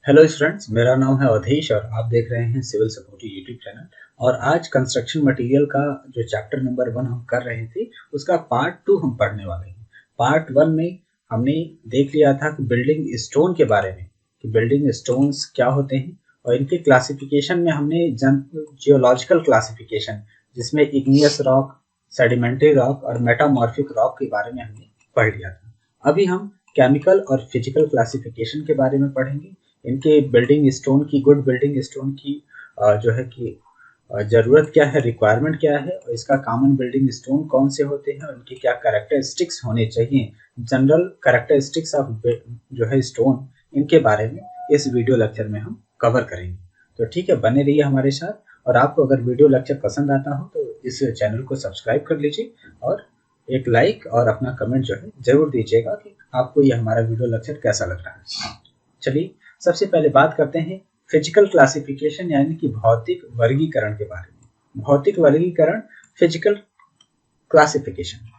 Hello students, मेरा नाम है अवधेश और आप देख रहे हैं सिविल सपोर्ट यूट्यूब चैनल। और आज कंस्ट्रक्शन मटेरियल का जो चैप्टर नंबर 1 हम कर रहे थे उसका पार्ट 2 हम पढ़ने वाले हैं। पार्ट 1 में हमने देख लिया था कि बिल्डिंग स्टोन के बारे में, कि बिल्डिंग स्टोन्स क्या होते हैं और इनके क्लासिफिकेशन में हमने जियोलॉजिकल क्लासिफिकेशन जिसमें इग्नियस रॉक, सेडिमेंट्री रॉक और मेटामॉर्फिक रॉक के बारे में हमने पढ़ लिया था। अभी हम केमिकल और फिजिकल क्लासिफिकेशन के बारे में पढ़ेंगे। इनके बिल्डिंग स्टोन की, गुड बिल्डिंग स्टोन की जो है कि ज़रूरत क्या है, रिक्वायरमेंट क्या है और इसका कॉमन बिल्डिंग स्टोन कौन से होते हैं और इनके क्या कैरेक्टरिस्टिक्स होने चाहिए, जनरल कैरेक्टरिस्टिक्स ऑफ जो है स्टोन, इनके बारे में इस वीडियो लेक्चर में हम कवर करेंगे। तो ठीक है, बने रहिए हमारे साथ। और आपको अगर वीडियो लेक्चर पसंद आता हो तो इस चैनल को सब्सक्राइब कर लीजिए और एक लाइक और अपना कमेंट जो है जरूर दीजिएगा कि आपको ये हमारा वीडियो लेक्चर कैसा लग रहा है। चलिए सबसे पहले बात करते हैं फिजिकल क्लासिफिकेशन यानी कि भौतिक वर्गीकरण के बारे में। भौतिक वर्गीकरण, फिजिकल क्लासिफिकेशन।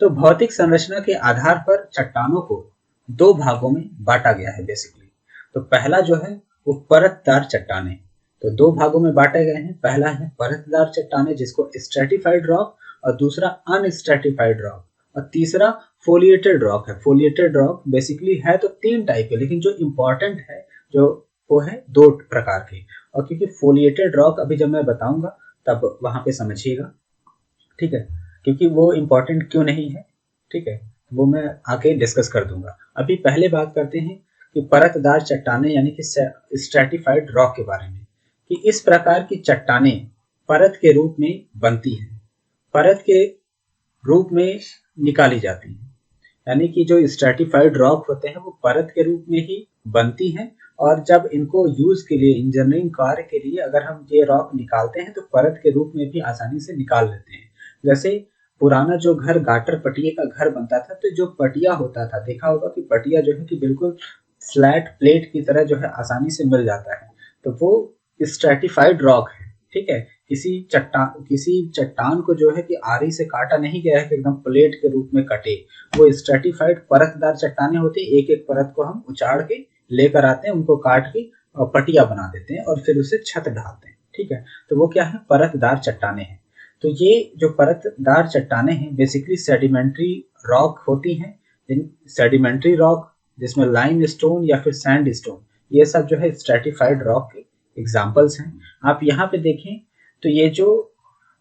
तो भौतिक संरचना के आधार पर चट्टानों को दो भागों में बांटा गया है बेसिकली। तो पहला जो है वो परतदार चट्टानें, तो दो भागों में बांटे गए हैं। पहला है परतदार चट्टानें जिसको स्ट्रेटिफाइड रॉक और दूसरा अनस्ट्रेटिफाइड रॉक और तीसरा फोलिएटेड रॉक है। फोलिएटेड रॉक बेसिकली है तो तीन टाइप के, लेकिन जो इम्पोर्टेंट है जो वो है दो प्रकार के। और क्योंकि फोलिएटेड रॉक अभी जब मैं बताऊंगा तब वहां पे समझिएगा, ठीक है, क्योंकि वो इम्पोर्टेंट क्यों नहीं है, ठीक है, वो मैं आके डिस्कस कर दूंगा। अभी पहले बात करते हैं कि परतदार चट्टानें यानी कि स्ट्रेटिफाइड रॉक के बारे में, कि इस प्रकार की चट्टानें परत के रूप में बनती हैं, परत के रूप में निकाली जाती हैं। यानी कि जो स्ट्रेटिफाइड रॉक होते हैं वो परत के रूप में ही बनती हैं और जब इनको यूज के लिए, इंजीनियरिंग कार्य के लिए अगर हम ये रॉक निकालते हैं तो परत के रूप में भी आसानी से निकाल लेते हैं। जैसे पुराना जो घर गाटर पटिए का घर बनता था, तो जो पटिया होता था, देखा होगा कि पटिया जो है कि बिल्कुल फ्लैट प्लेट की तरह जो है आसानी से मिल जाता है, तो वो स्ट्रेटिफाइड रॉक है। ठीक है, किसी चट्टान को जो है कि आरी से काटा नहीं गया है कि एकदम प्लेट के रूप में कटे। वो स्ट्रेटिफाइड परतदार चट्टानें होती है, एक एक परत को हम उचाड़ के लेकर आते हैं, उनको काट के और पटिया बना देते हैं और फिर उसे छत ढालते हैं। ठीक है, तो वो क्या है, परतदार चट्टानें हैं। तो ये जो परतदार चट्टानें हैं बेसिकली सेडिमेंट्री रॉक होती हैं। सेडिमेंट्री रॉक जिसमें लाइम स्टोन या फिर सैंड स्टोन, ये सब जो है स्ट्रेटिफाइड रॉक के एग्जाम्पल्स हैं। आप यहाँ पे देखें तो ये जो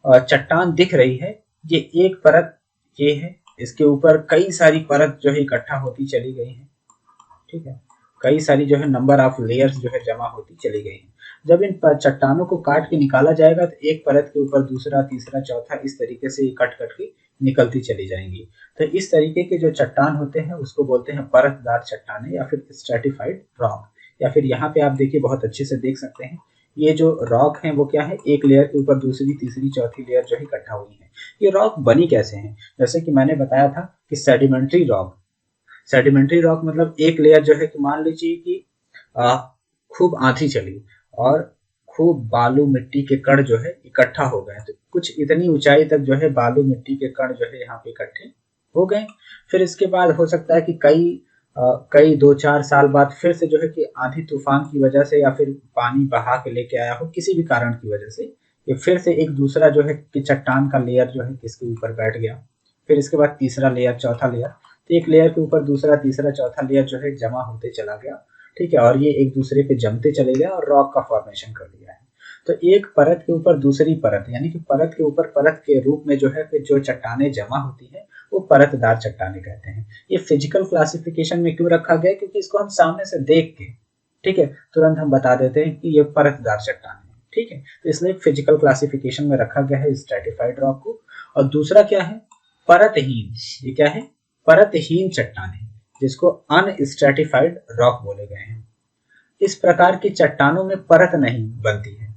चट्टान दिख रही है ये एक परत ये है, इसके ऊपर कई सारी परत जो है इकट्ठा होती चली गई है। ठीक है, कई सारी जो है नंबर ऑफ लेयर्स जो है जमा होती चली गई है। जब इन चट्टानों को काट के निकाला जाएगा तो एक परत के ऊपर दूसरा, तीसरा, चौथा, इस तरीके से कट कट के निकलती चली जाएंगी। तो इस तरीके के जो चट्टान होते हैं उसको बोलते हैं परतदार चट्टानें या फिर स्ट्रेटिफाइड रॉक। या फिर यहाँ पे आप देखिए, बहुत अच्छे से देख सकते हैं, ये जो रॉक है वो क्या है, एक लेयर के ऊपर दूसरी, तीसरी, चौथी लेयर जो है इकट्ठा हुई है। ये रॉक बनी कैसे हैं? जैसे कि मैंने बताया था कि सेडिमेंट्री रॉक, सेडिमेंट्री रॉक मतलब एक लेयर जो है कि मान लीजिए कि खूब आंधी चली और खूब बालू मिट्टी के कण जो है इकट्ठा हो गए, तो कुछ इतनी ऊंचाई तक जो है बालू मिट्टी के कण जो है यहाँ पे इकट्ठे हो गए। फिर इसके बाद हो सकता है कि कई 2-4 साल बाद फिर से जो है कि आंधी तूफान की वजह से या फिर पानी बहा के लेके आया हो, किसी भी कारण की वजह से ये फिर से एक दूसरा जो है कि चट्टान का लेयर जो है किसके ऊपर बैठ गया। फिर इसके बाद तीसरा लेयर, चौथा लेयर, तो एक लेयर के ऊपर दूसरा, तीसरा, चौथा लेयर जो है जमा होते चला गया। ठीक है, और ये एक दूसरे पे जमते चले गए और रॉक का फॉर्मेशन कर दिया है। तो एक परत के ऊपर दूसरी परत, यानी कि परत के ऊपर परत के रूप में जो है कि जो चट्टानें जमा होती है वो परतदार चट्टानें कहते हैं। ये फिजिकल क्लासिफिकेशन में क्यों रखा गया? क्योंकि इसको हम सामने से देख के, ठीक है, तुरंत हम बता देते हैं कि ये परतदार चट्टान है। ठीक है, तो इसलिए फिजिकल क्लासिफिकेशन में रखा गया है स्ट्रेटिफाइड रॉक को। और दूसरा क्या है, परतहीन। ये क्या है, परतहीन चट्टानें, जिसको अनस्ट्रेटिफाइड रॉक बोले गए हैं। इस प्रकार की चट्टानों में परत नहीं बनती है,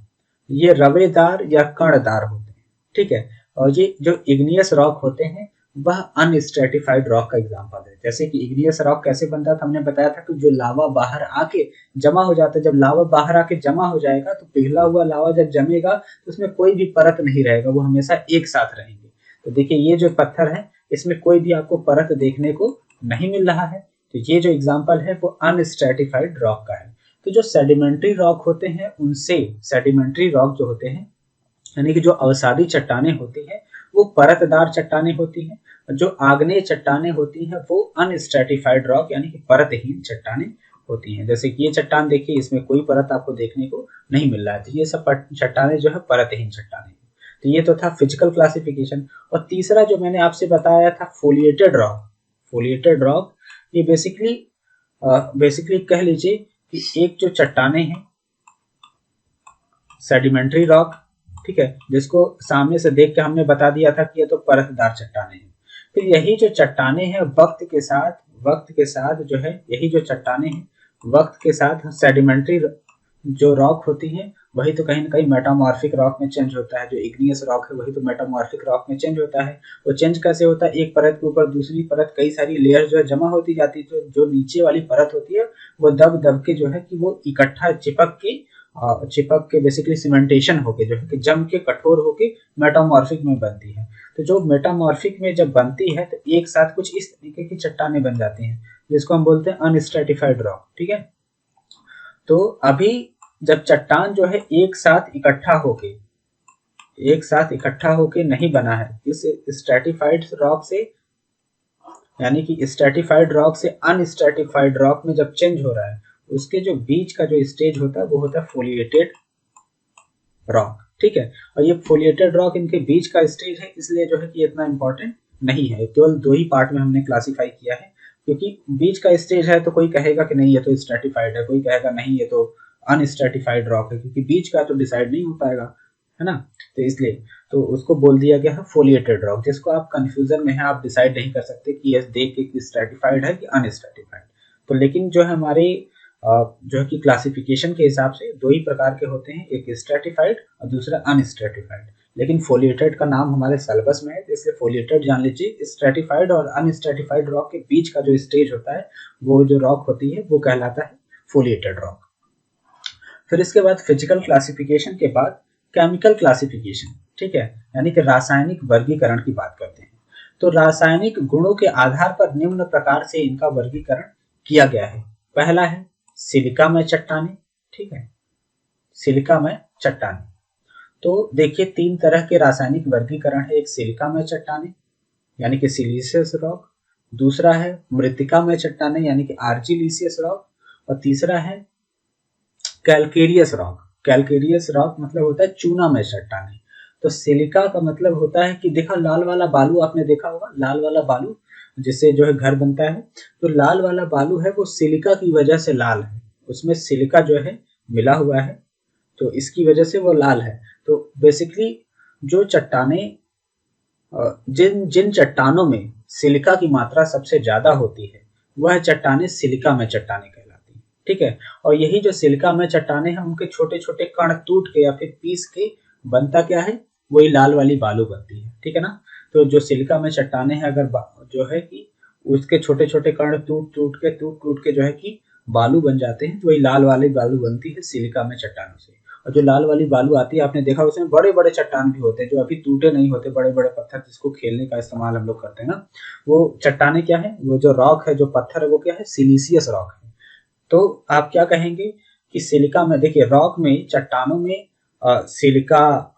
ये रवेदार या कणदार होते हैं। ठीक है, और ये जो इग्नियस रॉक होते हैं वह अनस्ट्रेटिफाइड रॉक का एग्जांपल है। जैसे कि इग्नियस रॉक कैसे बनता था, हमने बताया था कि जो लावा बाहर आके जमा हो जाता है, जब लावा बाहर आके जमा हो जाएगा तो पिघला हुआ लावा जब जमेगा तो उसमें कोई भी परत नहीं रहेगा, वो हमेशा एक साथ रहेंगे। तो देखिए ये जो पत्थर है इसमें कोई भी आपको परत देखने को नहीं मिल रहा है, तो ये जो एग्जाम्पल है वो अनस्ट्रेटिफाइड रॉक का है। तो जो सेडिमेंट्री रॉक होते हैं उनसे, सेडिमेंट्री रॉक जो होते हैं यानी कि जो अवसादी चट्टानें होती हैं वो परतदार चट्टानें होती हैं, जो आग्नेय चट्टानें होती हैं वो अनस्ट्रेटिफाइड रॉक यानी कि परतहीन चट्टानें होती हैं। जैसे कि ये चट्टान देखिए, इसमें कोई परत आपको देखने को नहीं मिल रहा है, तो ये सब चट्टानें जो है परतहीन चट्टानें। तो ये तो था फिजिकल क्लासिफिकेशन। और तीसरा जो मैंने आपसे बताया था फोलिएटेड रॉक, फोलिएटेड रॉक ये बेसिकली कह लीजिए कि एक जो चट्टानें हैं सेडिमेंट्री रॉक, ठीक है, जिसको सामने से देख के हमने बता दिया था कि ये तो परतदार चट्टानें हैं। फिर यही जो चट्टानें हैं वक्त के साथ जो है, यही जो चट्टानें हैं वक्त के साथ सेडिमेंट्री जो रॉक होती हैं वही तो कहीं ना कहीं मेटामॉर्फिक रॉक में चेंज होता है। जो इग्नियस रॉक है वही तो मेटामॉर्फिक रॉक में चेंज होता है। वो चेंज कैसे होता है? एक परत के ऊपर दूसरी परत, कई सारी लेयर जो है जमा होती जाती है, तो जो नीचे वाली परत होती है वो दब दब के जो है कि वो इकट्ठा चिपक के बेसिकली सीमेंटेशन होके जो है कि जम के कठोर होके मेटामॉर्फिक में बनती है। तो जो मेटामॉर्फिक में जब बनती है तो एक साथ कुछ इस तरीके की चट्टानें बन जाती हैं जिसको हम बोलते हैं अनस्ट्रेटिफाइड रॉक, ठीक है। तो अभी जब चट्टान जो है एक साथ इकट्ठा होके नहीं बना है, इस स्ट्रेटिफाइड रॉक से यानी कि स्ट्रेटिफाइड रॉक से अनस्ट्रेटिफाइड रॉक में जब चेंज हो रहा है, उसके जो बीच का जो स्टेज होता है वो होता है फोलिएटेड रॉक, ठीक है। और ये फोलिएटेड रॉक इनके बीच का स्टेज है, इसलिए जो है कि इतना इंपॉर्टेंट नहीं है, केवल दो ही पार्ट में हमने क्लासिफाई किया है। क्योंकि बीच का स्टेज है तो कोई कहेगा कि नहीं ये तो स्ट्रेटिफाइड है, कोई कहेगा नहीं ये तो अनस्ट्रेटिफाइड रॉक है, क्योंकि बीच का तो डिसाइड नहीं हो पाएगा, है ना। तो इसलिए तो उसको बोल दिया गया है फोलिएटेड रॉक, जिसको आप कंफ्यूजन में है, आप डिसाइड नहीं कर सकते कि ये देख के कि स्ट्रेटिफाइड है कि अनस्ट्रेटिफाइड। तो लेकिन जो है हमारे जो है कि क्लासिफिकेशन के हिसाब से दो ही प्रकार के होते हैं, एक स्ट्रेटिफाइड और दूसरा अनस्ट्रेटिफाइड। लेकिन फोलिएटेड का नाम हमारे सिलेबस में है, इसलिए फोलिएटेड जान लीजिए। स्ट्रेटिफाइड और अनस्ट्रेटिफाइड रॉक के बीच का जो स्टेज होता है, वो जो रॉक होती है वो कहलाता है फोलिएटेड रॉक। फिर इसके बाद फिजिकल क्लासिफिकेशन के बाद केमिकल क्लासिफिकेशन, ठीक है, यानी कि रासायनिक वर्गीकरण की बात करते हैं। तो रासायनिक गुणों के आधार पर निम्न प्रकार से इनका वर्गीकरण किया गया है। पहला है सिलिकामय चट्टानें, ठीक है, सिलिकामय चट्टानें। तो देखिए तीन तरह के रासायनिक वर्गीकरण है। एक सिलिकामय चट्टानें यानी कि सिलिशियस रॉक, दूसरा है मृत्तिकामय चट्टानें यानी कि आर्जिलिशियस रॉक, और तीसरा है कैलकेरियस रॉक। कैलकेरियस रॉक मतलब होता है चूनामय चट्टानें। तो सिलिका का मतलब होता है कि देखा लाल वाला बालू आपने देखा होगा, लाल वाला बालू जिससे जो है घर बनता है, तो लाल वाला बालू है वो सिलिका की वजह से लाल है, उसमें सिलिका जो है मिला हुआ है, तो इसकी वजह से वो लाल है। तो बेसिकली जो चट्टानें, जिन जिन चट्टानों में सिलिका की मात्रा सबसे ज्यादा होती है वह चट्टानें सिलिका में चट्टानें कहलाती हैं, ठीक है। और यही जो सिलिका में चट्टानें हैं उनके छोटे छोटे कण टूट के या फिर पीस के बनता क्या है, वही लाल वाली बालू बनती है, ठीक है ना। तो जो सिलिका में चट्टानें हैं अगर जो है कि उसके छोटे छोटे कण टूट टूट के जो है कि बालू बन जाते हैं, तो वही लाल वाली बालू बनती है सिलिका में चट्टानों से। और जो लाल वाली बालू आती है आपने देखा उसमें बड़े बड़े चट्टान भी होते हैं जो अभी टूटे नहीं होते, बड़े बड़े पत्थर जिसको खेलने का इस्तेमाल हम लोग करते हैं ना, वो चट्टाने क्या है, वो जो रॉक है, जो पत्थर है वो क्या है, सिलिशियस रॉक है। तो आप क्या कहेंगे कि सिलिका में, देखिए रॉक में, चट्टानों में सिलिका,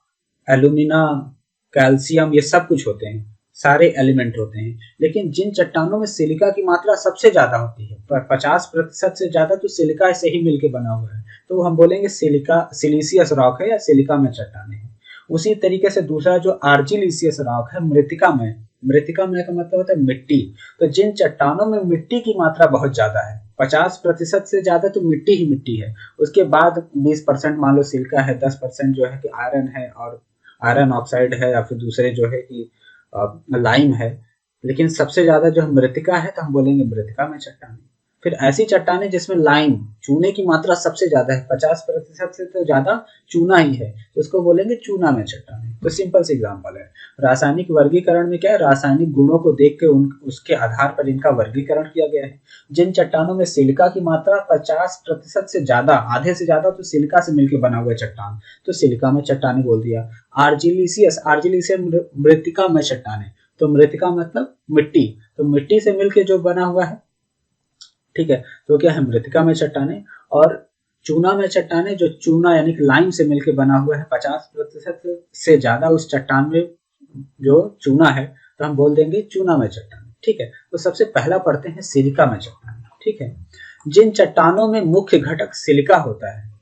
एल्यूमिना, कैल्शियम ये सब कुछ होते हैं, सारे एलिमेंट होते हैं। लेकिन जिन चट्टानों में सिलिका की मात्रा सबसे ज्यादा होती है, 50% से ज्यादा तो सिलिका से ही मिलके बना हुआ है, तो हम बोलेंगे सिलिका, सिलिशियस रॉक है या सिलिका में चट्टाने हैं। उसी तरीके से दूसरा जो आर्जिलिशियस रॉक है, मृत्तिका में, मृत्तिका में का मतलब होता है मिट्टी। तो जिन चट्टानों में मिट्टी की मात्रा बहुत ज्यादा है, 50% से ज्यादा तो मिट्टी ही मिट्टी है, उसके बाद 20% मान लो सिलिका है, 10% जो है कि आयरन है और आयरन ऑक्साइड है, या फिर दूसरे जो है कि लाइम है, लेकिन सबसे ज्यादा जो मृत्तिका है तो हम बोलेंगे मृत्तिका में चट्टानें। फिर ऐसी चट्टानें जिसमें लाइम, चूने की मात्रा सबसे ज्यादा है, 50% से तो ज्यादा चूना ही है, तो उसको बोलेंगे चूना में चट्टानें। तो सिंपल सी एग्जांपल है। रासायनिक वर्गीकरण में क्या है, रासायनिक गुणों को देख के उसके आधार पर इनका वर्गीकरण किया गया है। जिन चट्टानों में सिलिका की मात्रा 50% से ज्यादा, आधे से ज्यादा तो सिलिका से मिलकर बना हुआ चट्टान, तो सिलिका में चट्टानें बोल दिया। आर्जिलिशियस, आर्जिलिशियस मृत्तिका में चट्टानें, तो मृत्तिका मतलब मिट्टी, तो मिट्टी से मिलकर जो बना हुआ है, ठीक है, तो क्या है मृत्तिका में चट्टानें। और चूना में चट्टाने जो चूना यानी कि लाइम से मिलकर बना हुआ है 50% से ज्यादा उस चट्टान में जो चूना है तो हम बोल देंगे चूना में चट्टान। ठीक है, तो सबसे पहला पढ़ते हैं सिलिका में चट्टान। ठीक है, जिन चट्टानों में मुख्य घटक सिलिका होता है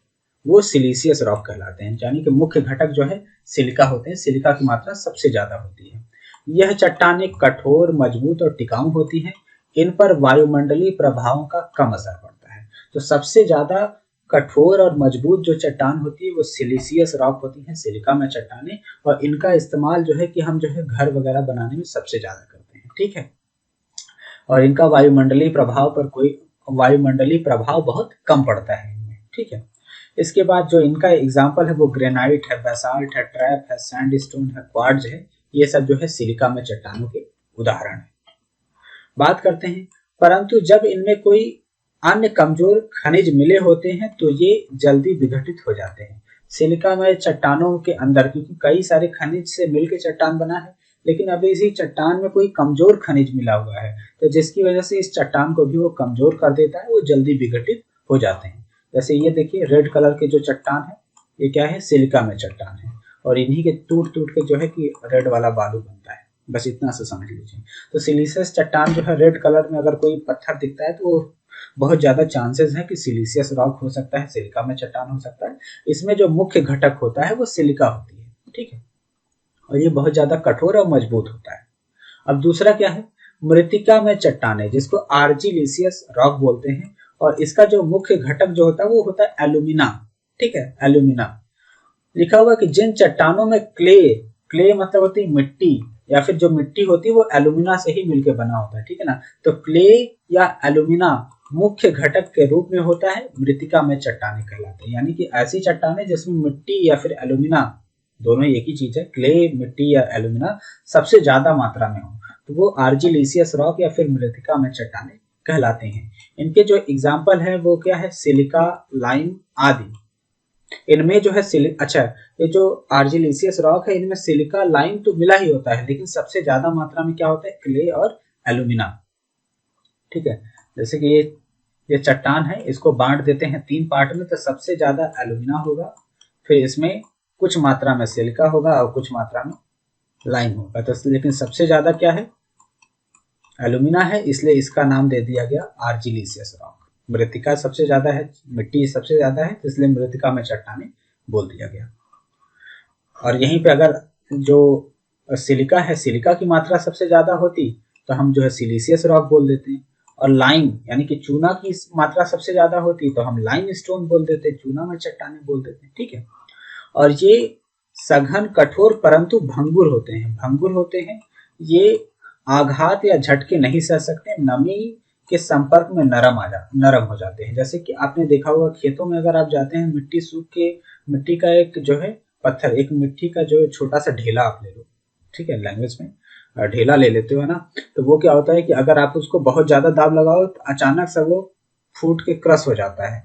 वो सिलीसियस रॉक कहलाते हैं, यानी कि मुख्य घटक जो है सिलिका होते हैं, सिलिका की मात्रा सबसे ज्यादा होती है। यह चट्टानें कठोर, मजबूत और टिकाऊ होती हैं। इन पर वायुमंडलीय प्रभावों का कम असर पड़ता है। तो सबसे ज्यादा कठोर और मजबूत जो चट्टान होती है वो सिलीसियस रॉक होती है, सिलिका में चट्टानें, और इनका इस्तेमाल जो है कि हम जो है घर वगैरह बनाने में सबसे ज्यादा करते हैं। ठीक है, और इनका वायुमंडलीय प्रभाव बहुत कम पड़ता है इनमें। ठीक है, इसके बाद जो इनका एग्जाम्पल है वो ग्रेनाइट है, बेसाल्ट है, ट्रैप है, सैंडस्टोन है, क्वार्ट्ज है, ये सब जो है सिलिका में चट्टानों के उदाहरण है। बात करते हैं, परंतु जब इनमें कोई अन्य कमजोर खनिज मिले होते हैं तो ये जल्दी विघटित हो जाते हैं। सिलिका में चट्टानों के अंदर क्योंकि कई सारे खनिज से मिलकर चट्टान बना है, लेकिन अभी इसी चट्टान में कोई कमजोर खनिज मिला हुआ है तो जिसकी वजह से इस चट्टान को भी वो कमजोर कर देता है, वो जल्दी विघटित हो जाते हैं। जैसे ये देखिए रेड कलर के जो चट्टान है ये क्या है, सिलिका में चट्टान है, और इन्हीं के टूट टूट के जो है कि रेड वाला बालू बनता है। बस इतना से समझ लीजिए। तो सिलीसियस चट्टान जो है रेड कलर में अगर कोई पत्थर दिखता है तो वो बहुत ज्यादा चांसेस है कि सिलीसियस रॉक हो सकता है, सिलिका में चट्टान हो सकता है। इसमें जो मुख्य घटक होता है वो सिलिका होती है। ठीक है, और ये बहुत ज्यादा कठोर और मजबूत होता है। अब दूसरा क्या है, मृत्तिका में चट्टानें, जिसको आर्जिलिसियस रॉक बोलते हैं, और इसका जो मुख्य घटक जो होता है वो होता है एल्यूमिना। ठीक है, एल्यूमिना। लिखा हुआ कि जिन चट्टानों में क्ले मतलब होती है मिट्टी, या फिर जो मिट्टी होती है वो एल्यूमिना से ही मिलकर बना होता है। ठीक है ना, तो क्ले या एल्यूमिना मुख्य घटक के रूप में होता है, मृत्तिका में चट्टानें कहलाते हैं। यानी कि ऐसी चट्टानें जिसमें मिट्टी या फिर एल्यूमिना, दोनों एक ही चीज है, क्ले मिट्टी या एल्यूमिना सबसे ज्यादा मात्रा में हो तो वो आर्जिलिसियस रॉक या फिर मृत्तिका में चट्टानें कहलाते हैं। इनके जो एग्जाम्पल है वो क्या है, सिलिका, लाइम आदि। इनमें जो है अच्छा, ये जो आर्जिलिसियस रॉक है इनमें सिलिका, लाइम तो मिला ही होता है, लेकिन सबसे ज्यादा मात्रा में क्या होता है, क्ले और एल्यूमिना। ठीक है, जैसे कि ये चट्टान है, इसको बांट देते हैं 3 पार्ट में, तो सबसे ज्यादा एल्यूमिना होगा, फिर इसमें कुछ मात्रा में सिलिका होगा और कुछ मात्रा में लाइम होगा। तो लेकिन सबसे ज्यादा क्या है, एल्यूमिना है, इसलिए इसका नाम दे दिया गया आर्जिलिसियस रॉक। मृत्तिका सबसे ज्यादा है, मिट्टी सबसे ज्यादा है, इसलिए मृत्तिका में चट्टानें बोल दिया गया। और यहीं पे अगर जो सिलिका है, सिलिका की मात्रा सबसे ज्यादा होती तो हम जो है सिलीसियस रॉक बोल देते हैं, और लाइम यानी कि चूना की मात्रा सबसे ज्यादा होती तो हम लाइम स्टोन बोल देते, चूना में चट्टानें बोल देते हैं। ठीक है, और ये सघन, कठोर परंतु भंगुर होते हैं। ये आघात या झटके नहीं सह सकते, नमी के संपर्क में नरम हो जाते हैं। जैसे कि आपने देखा होगा खेतों में अगर आप जाते हैं, मिट्टी सूख के, मिट्टी का एक जो है पत्थर, एक मिट्टी का जो छोटा सा ढेला आप ले लो, ठीक है, लैंग्वेज में ढेला ले लेते हो ना, तो वो क्या होता है कि अगर आप उसको बहुत ज्यादा दाब लगाओ तो अचानक से वो फूट के क्रश हो जाता है।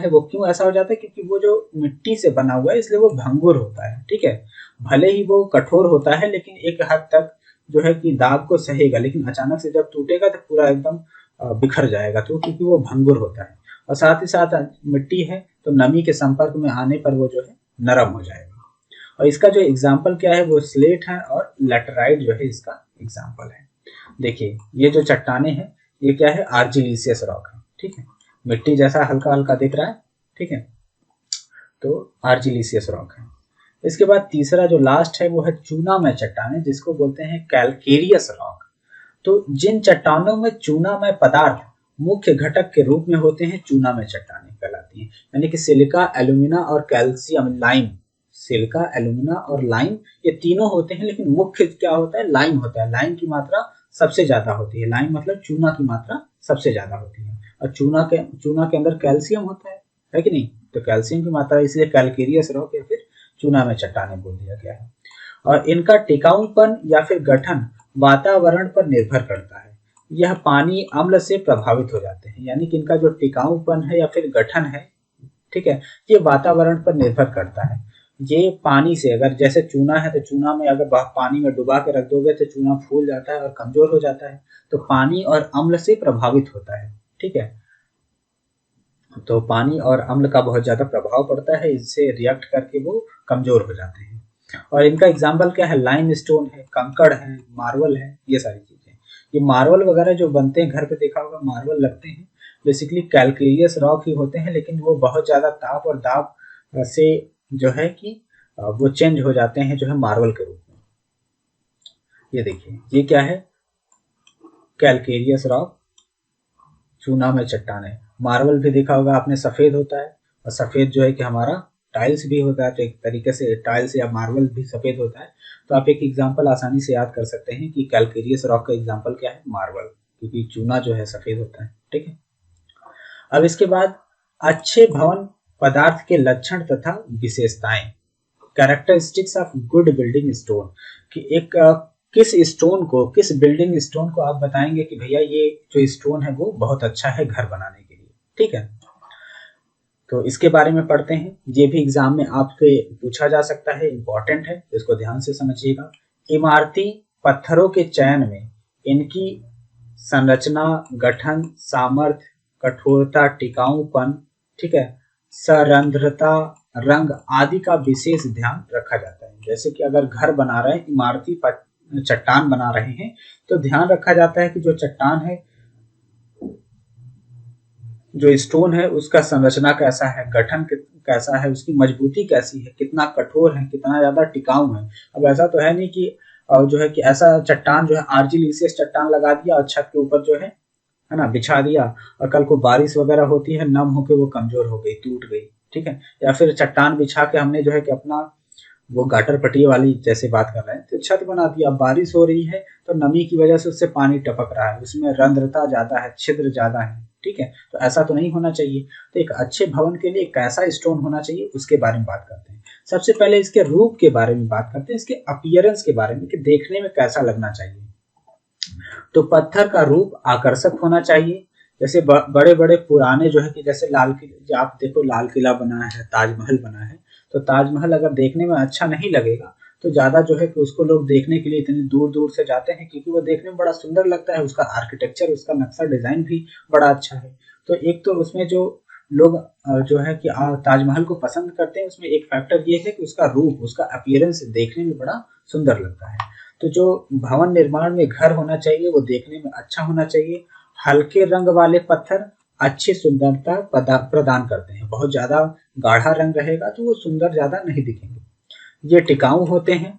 वो क्यों ऐसा हो जाता है, क्योंकि वो जो मिट्टी से बना हुआ है इसलिए वो भंगुर होता है। ठीक है, भले ही वो कठोर होता है लेकिन एक हद तक जो है कि दाब को सहेगा, लेकिन अचानक से जब टूटेगा तो पूरा एकदम बिखर जाएगा, तो क्योंकि वो भंगुर होता है। और साथ ही साथ मिट्टी है तो नमी के संपर्क में आने पर वो जो है नरम हो जाएगा। और इसका जो एग्जाम्पल क्या है वो स्लेट है और लैटेराइट जो है इसका एग्जाम्पल है। देखिए ये जो चट्टाने हैं ये क्या है, आर्जिलिसियस रॉक है। ठीक है, मिट्टी जैसा हल्का हल्का दिख रहा है। ठीक है, तो आर्जिलिसियस रॉक है। इसके बाद तीसरा जो लास्ट है वो है चूना में चट्टाने, जिसको बोलते हैं कैलकेरियस रॉक। तो जिन चट्टानों में चूना में पदार्थ मुख्य घटक के रूप में होते हैं, चूना में चट्टानें कहलाती हैं। यानी कि सिलिका, एल्यूमिना और कैल्शियम, लाइम, सिलिका, एल्यूमिना और लाइम ये तीनों होते हैं, लेकिन मुख्य क्या होता है, लाइम होता है। लाइम की मात्रा सबसे ज्यादा होती है, लाइम मतलब चूना की मात्रा सबसे ज्यादा होती है। और चूना के अंदर कैल्शियम होता है कि नहीं, तो कैल्शियम की मात्रा, इसलिए कैलकेरियस रॉक या फिर चूना में चट्टानें बोल दिया गया है। और इनका टिकाऊपन या फिर गठन वातावरण पर निर्भर करता है। यह पानी, अम्ल से प्रभावित हो जाते हैं, यानी कि इनका जो टिकाऊपन है या फिर गठन है, ठीक है, ये वातावरण पर निर्भर करता है। ये पानी से, अगर जैसे चूना है तो चूना में अगर पानी में डुबा के रख दोगे तो चूना फूल जाता है और कमजोर हो जाता है, तो पानी और अम्ल से प्रभावित होता है। ठीक है, तो पानी और अम्ल का बहुत ज़्यादा प्रभाव पड़ता है, इससे रिएक्ट करके वो कमज़ोर हो जाते हैं। और इनका एग्जाम्पल क्या है, लाइमस्टोन है, कंकड़ है, मार्बल है, ये सारी चीज़ें। ये मार्बल वगैरह जो बनते हैं, घर पे देखा होगा मार्बल लगते हैं, बेसिकली कैल्केरियस रॉक ही होते हैं, लेकिन वो बहुत ज़्यादा ताप और दाब से जो है कि वो चेंज हो जाते हैं जो है मार्बल के रूप में। ये देखिए, ये क्या है, कैल्केरियस रॉक, चूना में चट्टान है। मार्बल भी देखा होगा आपने, सफ़ेद होता है, और सफ़ेद जो है कि हमारा टाइल्स भी होता है, तो एक तरीके से टाइल्स या मार्बल भी सफ़ेद होता है। तो आप एक एग्जांपल आसानी से याद कर सकते हैं कि कैल्केरियस रॉक का एग्जांपल क्या है, मार्बल, क्योंकि चूना जो है सफ़ेद होता है। ठीक है, अब इसके बाद अच्छे भवन पदार्थ के लक्षण तथा विशेषताएं, characteristics of good building stone, कि एक किस स्टोन को, किस बिल्डिंग स्टोन को आप बताएंगे कि भैया ये जो स्टोन है वो बहुत अच्छा है घर बनाने के लिए। ठीक है, तो इसके बारे में पढ़ते हैं। ये भी एग्जाम में आपसे पूछा जा सकता है, इंपॉर्टेंट है, तो इसको ध्यान से समझिएगा। इमारती पत्थरों के चयन में इनकी संरचना, गठन, सामर्थ्य, कठोरता, टिकाऊपन, ठीक है, सरंध्रता, रंग आदि का विशेष ध्यान रखा जाता है। जैसे कि अगर घर बना रहे हैं, इमारती चट्टान बना रहे हैं, तो ध्यान रखा जाता है कि जो चट्टान है, जो स्टोन है, उसका संरचना कैसा है, गठन कैसा है, उसकी मजबूती कैसी है, कितना कठोर है, कितना ज्यादा टिकाऊ है। अब ऐसा तो है नहीं कि जो है कि ऐसा चट्टान जो है आर्जिलिसियस चट्टान लगा दिया और छत के ऊपर जो है ना, बिछा दिया, और कल को बारिश वगैरह होती है, नम होके वो कमजोर हो गई, टूट गई। ठीक है, या फिर चट्टान बिछा के हमने जो है कि अपना वो गाटर पट्टी वाली जैसे बात कर रहे हैं, तो छत बना दिया, बारिश हो रही है तो नमी की वजह से उससे पानी टपक रहा है, उसमें रंध्रता ज्यादा है, छिद्र ज्यादा है। ठीक है, तो ऐसा तो नहीं होना चाहिए। तो एक अच्छे भवन के लिए कैसा स्टोन होना चाहिए, उसके बारे में बात करते हैं। सबसे पहले इसके रूप के बारे में बात करते हैं, इसके अपीयरेंस के बारे में, कि देखने में कैसा लगना चाहिए। तो पत्थर का रूप आकर्षक होना चाहिए। जैसे बड़े बड़े पुराने जो है कि जैसे लाल किला, आप देखो लाल किला बना है, ताजमहल बना है, तो ताजमहल अगर देखने में अच्छा नहीं लगेगा, तो ज्यादा जो है कि उसको लोग देखने के लिए इतनी दूर दूर से जाते हैं, क्योंकि वो देखने में बड़ा सुंदर लगता है, उसका आर्किटेक्चर, उसका नक्शा डिजाइन भी बड़ा अच्छा है। तो एक तो उसमें जो लोग जो है कि ताजमहल को पसंद करते हैं, उसमें एक फैक्टर ये है कि उसका रूप, उसका अपीयरेंस देखने में बड़ा सुंदर लगता है। तो जो भवन निर्माण में घर होना चाहिए वो देखने में अच्छा होना चाहिए। हल्के रंग वाले पत्थर अच्छी सुंदरता प्रदान करते हैं। बहुत ज्यादा गाढ़ा रंग रहेगा तो वो सुंदर ज्यादा नहीं दिखेंगे। ये टिकाऊ होते हैं।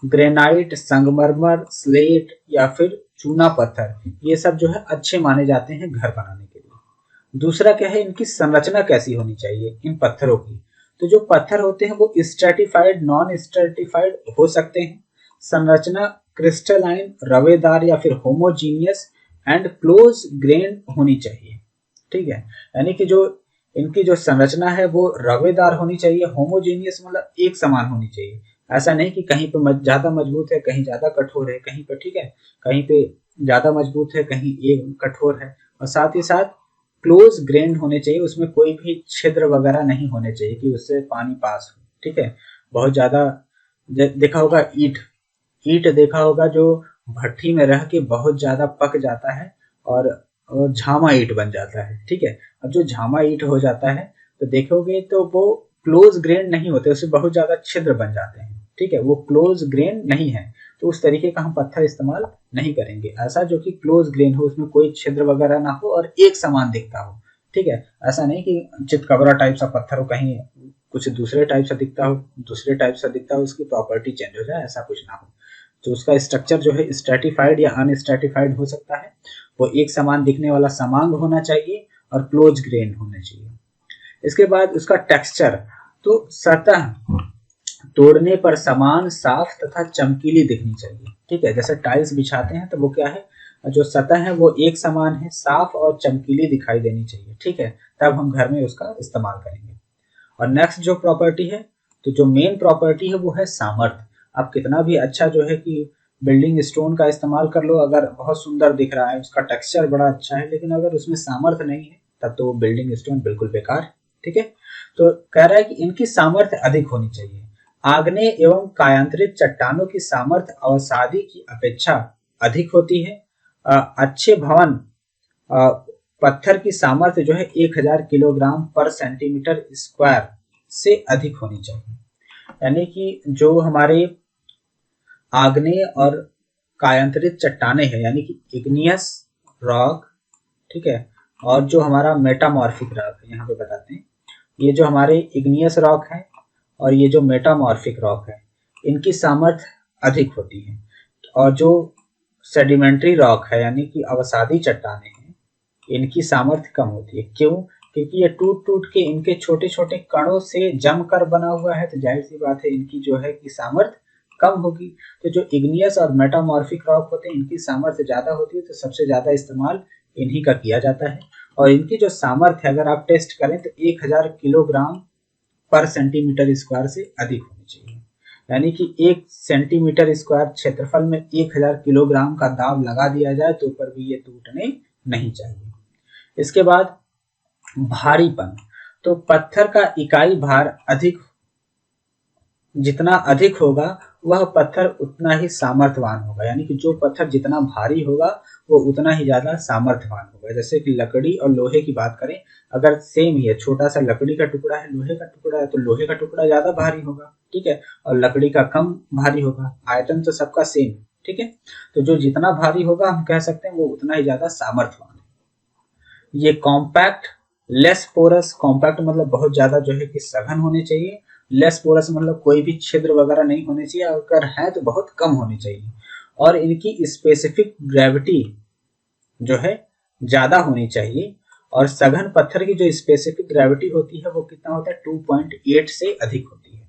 ग्रेनाइट, संगमरमर, स्लेट या फिर चूना पत्थर, ये सब जो है अच्छे माने जाते हैं घर बनाने के लिए। दूसरा क्या है, इनकी संरचना कैसी होनी चाहिए इन पत्थरों की। तो जो पत्थर होते हैं वो स्ट्रेटिफाइड, नॉन स्ट्रेटिफाइड हो सकते हैं। संरचना क्रिस्टलाइन, रवेदार या फिर होमोजीनियस एंड क्लोज ग्रेन होनी चाहिए। ठीक है, यानी कि जो इनकी जो संरचना है वो रवेदार होनी चाहिए, होमोजीनियस मतलब एक समान होनी चाहिए। ऐसा नहीं कि कहीं पे ज्यादा मजबूत है, कहीं ज्यादा कठोर है, कहीं पे ठीक है, कहीं पे ज्यादा मजबूत है, कहीं एक कठोर है। और साथ ही साथ क्लोज ग्रेन होने चाहिए, उसमें कोई भी छिद्र वगैरह नहीं होने चाहिए कि उससे पानी पास हो। ठीक है, बहुत ज्यादा देखा होगा ईट, ईंट देखा होगा जो भट्टी में रह के बहुत ज्यादा पक जाता है, और झामा ईंट बन जाता है। ठीक है, अब जो झामा ईंट हो जाता है तो देखोगे तो वो क्लोज ग्रेन नहीं होते, उससे बहुत ज्यादा छिद्र बन जाते हैं। ठीक है, वो क्लोज ग्रेन नहीं है, तो उस तरीके का हम पत्थर इस्तेमाल नहीं करेंगे। ऐसा जो कि क्लोज ग्रेन हो, उसमें कोई छिद्र वगैरह ना हो और एक समान दिखता हो। ठीक है, ऐसा नहीं कि चितकबरा टाइप सा पत्थर हो, कहीं कुछ दूसरे टाइप से दिखता हो, दूसरे टाइप से दिखता हो, उसकी प्रॉपर्टी चेंज हो जाए, ऐसा कुछ ना हो। तो उसका स्ट्रक्चर जो है स्ट्रेटिफाइड या अनस्ट्रेटिफाइड हो सकता है। वो एक समान दिखने वाला समांग होना चाहिए और क्लोज ग्रेन होना चाहिए। इसके बाद उसका टेक्सचर, तो सतह तोड़ने पर समान, साफ तथा चमकीली दिखनी चाहिए। ठीक है, जैसे टाइल्स बिछाते हैं तो वो क्या है, जो सतह है वो एक समान है, साफ और चमकीली दिखाई देनी चाहिए। ठीक है, तब हम घर में उसका इस्तेमाल करेंगे। और नेक्स्ट जो प्रॉपर्टी है, तो जो मेन प्रॉपर्टी है वो है सामर्थ्य। आप कितना भी अच्छा जो है कि बिल्डिंग स्टोन का इस्तेमाल कर लो, अगर बहुत सुंदर दिख रहा है, उसका टेक्सचर बड़ा अच्छा है, लेकिन अगर उसमें सामर्थ्य नहीं है तब तो वो बिल्डिंग स्टोन बिल्कुल बेकार है। ठीक है, तो कह रहा है कि इनकी सामर्थ्य अधिक होनी चाहिए। आग्नेय एवं कायांतरित चट्टानों की सामर्थ्य अवसादी की अपेक्षा अधिक होती है। अच्छे भवन पत्थर की सामर्थ्य जो है 1000 किलोग्राम पर सेंटीमीटर स्क्वायर से अधिक होनी चाहिए। यानी कि जो हमारे आग्नेय और कायांतरित चट्टाने हैं, यानी कि इग्नियस रॉक, ठीक है, और जो हमारा मेटामॉर्फिक रॉक है, यहाँ पे बताते हैं, ये जो हमारे इग्नियस रॉक है और ये जो मेटामॉर्फिक रॉक है, इनकी सामर्थ्य अधिक होती है। और जो सेडिमेंट्री रॉक है, यानी कि अवसादी चट्टाने हैं, इनकी सामर्थ्य कम होती है। क्यों? क्योंकि ये टूट टूट के इनके छोटे छोटे कणों से जमकर बना हुआ है, तो जाहिर सी बात है इनकी जो है कि सामर्थ्य कम होगी। तो जो इग्नियस और मेटामॉर्फिक रॉक होते हैं, इनकी सामर्थ्य ज्यादा होती है, तो सबसे ज्यादा इस्तेमाल इन्हीं का किया जाता है। और इनकी जो सामर्थ्य है, अगर आप टेस्ट करें तो 1000 किलोग्राम पर सेंटीमीटर स्क्वायर से अधिक होनी चाहिए। यानी कि 1 सेंटीमीटर स्क्वायर क्षेत्रफल में 1000 किलोग्राम का दाब लगा दिया जाए तो पर भी ये टूटने नहीं चाहिए। इसके बाद भारीपन, तो पत्थर का इकाई भार जितना अधिक होगा वह पत्थर उतना ही सामर्थ्यवान होगा। यानी कि जो पत्थर जितना भारी होगा वो उतना ही ज्यादा सामर्थ्यवान होगा। जैसे कि लकड़ी और लोहे की बात करें, अगर सेम ही है, छोटा सा लकड़ी का टुकड़ा है, लोहे का टुकड़ा है, तो लोहे का टुकड़ा ज्यादा भारी होगा, ठीक है, और लकड़ी का कम भारी होगा। आयतन तो सबका सेम है, ठीक है, तो जो जितना भारी होगा हम कह सकते हैं वो उतना ही ज्यादा सामर्थ्यवान है। ये कॉम्पैक्ट, लेस पोरस, कॉम्पैक्ट मतलब बहुत ज्यादा जो है कि सघन होने चाहिए, लेस पोरस मतलब कोई भी छिद्र वगैरह नहीं होने चाहिए, अगर है तो बहुत कम होनी चाहिए। और इनकी स्पेसिफिक ग्रेविटी जो है ज्यादा होनी चाहिए। और सघन पत्थर की जो स्पेसिफिक ग्रेविटी होती है वो कितना होता है, 2.8 से अधिक होती है।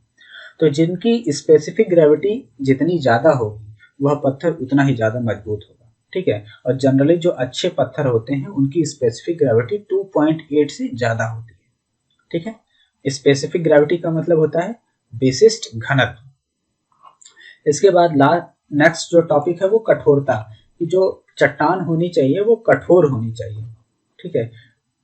तो जिनकी स्पेसिफिक ग्रेविटी जितनी ज्यादा होगी वह पत्थर उतना ही ज्यादा मजबूत होगा, ठीक है। और जनरली जो अच्छे पत्थर होते हैं उनकी स्पेसिफिक ग्रेविटी 2.8 से ज्यादा होती है, ठीक है। स्पेसिफिक ग्रेविटी का मतलब होता है विशिष्ट घनत्व। इसके बाद नेक्स्ट जो टॉपिक है वो कठोरता, कि जो चट्टान होनी चाहिए वो कठोर होनी चाहिए, ठीक है।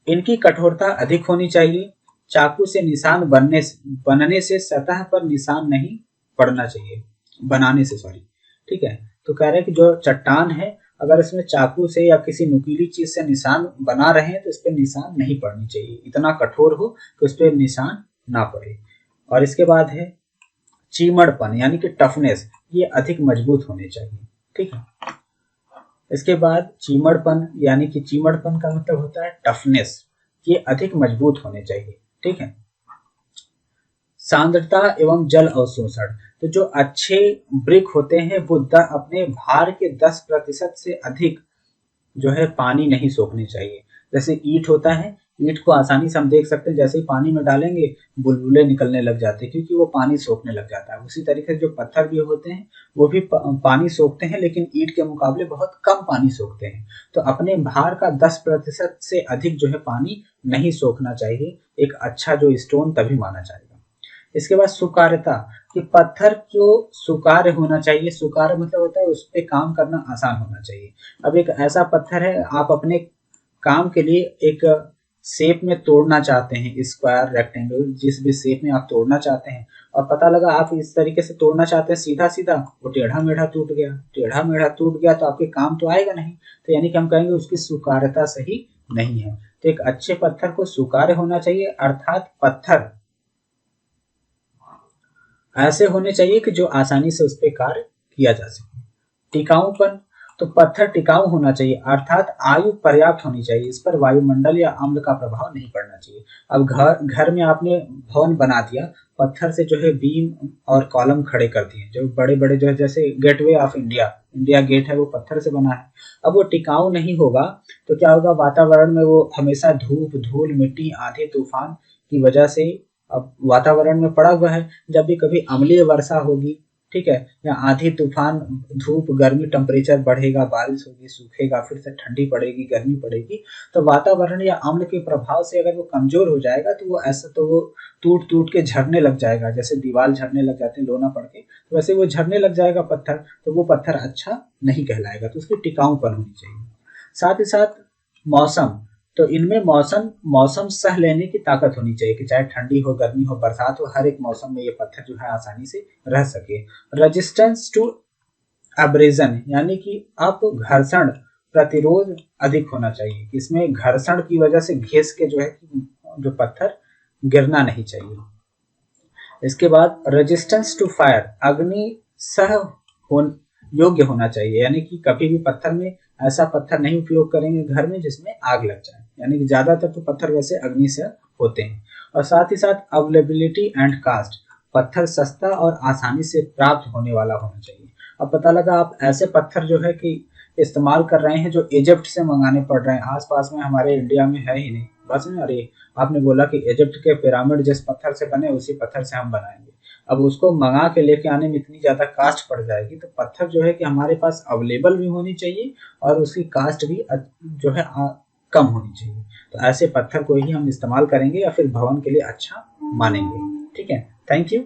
इनकी कठोरता अधिक होनी चाहिए। चाकू से निशान बनने से सतह पर निशान नहीं पड़ना चाहिए, बनाने से, सॉरी, ठीक है। तो कह रहे हैं कि जो चट्टान है अगर इसमें चाकू से या किसी नुकीली चीज से निशान बना रहे हैं तो इस पर निशान नहीं पड़नी चाहिए, इतना कठोर हो कि उस पर निशान ना पड़े। और इसके बाद है चीमड़पन, यानी कि टफनेस, ये अधिक मजबूत होने चाहिए, ठीक है। इसके बाद चीमड़पन, यानी कि चीमड़पन का मतलब होता है टफनेस, ये अधिक मजबूत होने चाहिए, ठीक है। सांद्रता एवं जल अवशोषण, तो जो अच्छे ब्रिक होते हैं वो अपने भार के 10% से अधिक जो है पानी नहीं सोखने चाहिए। जैसे ईंट होता है, ईंट को आसानी से हम देख सकते हैं, जैसे ही पानी में डालेंगे बुलबुले निकलने लग जाते हैं क्योंकि वो पानी सोखने लग जाता है। उसी तरीके से जो पत्थर भी होते हैं वो भी पानी सोखते हैं, लेकिन ईंट के मुकाबले बहुत कम पानी सोखते हैं। तो अपने भार का 10% से अधिक जो है पानी नहीं सोखना चाहिए एक अच्छा जो स्टोन तभी माना जाएगा। इसके बाद सुकार्यता, कि पत्थर को सुकार्य होना चाहिए। सुकार्य मतलब होता है उस पर काम करना आसान होना चाहिए। अब एक ऐसा पत्थर है, आप अपने काम के लिए एक शेप में तोड़ना चाहते हैं, स्क्वायर, रेक्टेंगल, जिस भी शेप में आप तोड़ना चाहते हैं, और पता लगा आप इस तरीके से तोड़ना चाहते हैं सीधा सीधा, वो टेढ़ा मेढ़ा टूट गया, टेढ़ा मेढ़ा टूट गया तो आपके काम तो आएगा नहीं। तो यानी कि हम कहेंगे उसकी सुकार्यता सही नहीं है। तो एक अच्छे पत्थर को सुकार्य होना चाहिए, अर्थात पत्थर ऐसे होने चाहिए कि जो आसानी से उस पर कार्य किया जा सके। टिकाऊपन, तो पत्थर टिकाऊ होना चाहिए, अर्थात आयु पर्याप्त होनी चाहिए, इस पर वायुमंडल या अम्ल का प्रभाव नहीं पड़ना चाहिए। अब घर में आपने भवन बना दिया, पत्थर से जो है बीम और कॉलम खड़े कर दिए, जो बड़े बड़े जो है, जैसे गेटवे ऑफ इंडिया गेट है वो पत्थर से बना है। अब वो टिकाऊ नहीं होगा तो क्या होगा, वातावरण में वो हमेशा धूप, धूल, मिट्टी, आंधी, तूफान की वजह से अब वातावरण में पड़ा हुआ है। जब भी कभी अम्लीय वर्षा होगी, ठीक है, या आंधी, तूफान, धूप, गर्मी, टेम्परेचर बढ़ेगा, बारिश होगी, सूखेगा, फिर से ठंडी पड़ेगी, गर्मी पड़ेगी, तो वातावरण या अम्ल के प्रभाव से अगर वो कमजोर हो जाएगा तो वो ऐसा, तो वो टूट टूट के झरने लग जाएगा, जैसे दीवार झरने लग जाते हैं लोना पड़ के, तो वैसे वो झरने लग जाएगा पत्थर, तो वो पत्थर अच्छा नहीं कहलाएगा। तो उसकी टिकाऊपन होनी चाहिए। साथ ही साथ मौसम, तो इनमें मौसम सह लेने की ताकत होनी चाहिए, कि चाहे ठंडी हो, गर्मी हो, बरसात हो, हर एक मौसम में ये पत्थर जो है आसानी से रह सके। रेजिस्टेंस टू एब्रेजन, यानी कि आप घर्षण प्रतिरोध अधिक होना चाहिए, इसमें घर्षण की वजह से घिस के जो है जो पत्थर गिरना नहीं चाहिए। इसके बाद रेजिस्टेंस टू फायर, अग्नि सह योग्य होना चाहिए, यानी कि कभी भी पत्थर में ऐसा पत्थर नहीं उपयोग करेंगे घर में जिसमें आग लग जाए, यानी कि ज्यादातर तो पत्थर वैसे अग्नि से होते हैं। और साथ ही साथ अवेलेबिलिटी एंड कास्ट, पत्थर सस्ता और आसानी से प्राप्त होने वाला होना चाहिए। अब पता लगा आप ऐसे पत्थर जो है कि इस्तेमाल कर रहे हैं जो इजिप्ट से मंगाने पड़ रहे हैं, आसपास में हमारे इंडिया में है ही नहीं। बस में अरे आपने बोला कि इजिप्ट के पिरामिड जिस पत्थर से बने उसी पत्थर से हम बनाएंगे, अब उसको मंगा के लेके आने में इतनी ज्यादा कास्ट पड़ जाएगी, तो पत्थर जो है कि हमारे पास अवेलेबल भी होनी चाहिए और उसकी कास्ट भी जो है कम होनी चाहिए। तो ऐसे पत्थर को ही हम इस्तेमाल करेंगे या फिर भवन के लिए अच्छा मानेंगे। ठीक है, थैंक यू।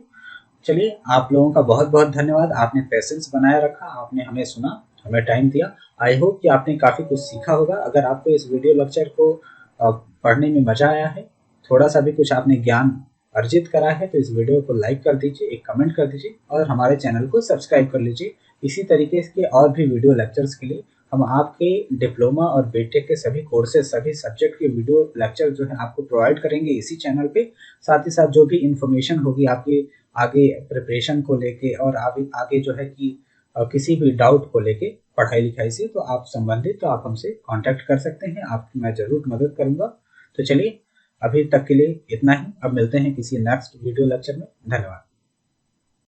चलिए, आप लोगों का बहुत बहुत धन्यवाद, आपने पेशेंस बनाए रखा, आपने हमें सुना, हमें टाइम दिया। आई होप कि आपने काफ़ी कुछ सीखा होगा। अगर आपको इस वीडियो लेक्चर को पढ़ने में मज़ा आया है, थोड़ा सा भी कुछ आपने ज्ञान अर्जित करा है, तो इस वीडियो को लाइक कर दीजिए, एक कमेंट कर दीजिए और हमारे चैनल को सब्सक्राइब कर लीजिए। इसी तरीके के और भी वीडियो लेक्चर्स के लिए हम आपके डिप्लोमा और बीटेक के सभी कोर्सेज, सभी सब्जेक्ट के वीडियो लेक्चर जो है आपको प्रोवाइड करेंगे इसी चैनल पे। साथ ही साथ जो भी इंफॉर्मेशन होगी आपके आगे प्रिपरेशन को लेके और आगे जो है कि किसी भी डाउट को लेके पढ़ाई लिखाई से, तो आप संबंधित तो आप हमसे कांटेक्ट कर सकते हैं, आपकी मैं ज़रूर मदद करूंगा। तो चलिए, अभी तक के लिए इतना ही, अब मिलते हैं किसी नेक्स्ट वीडियो लेक्चर में। धन्यवाद।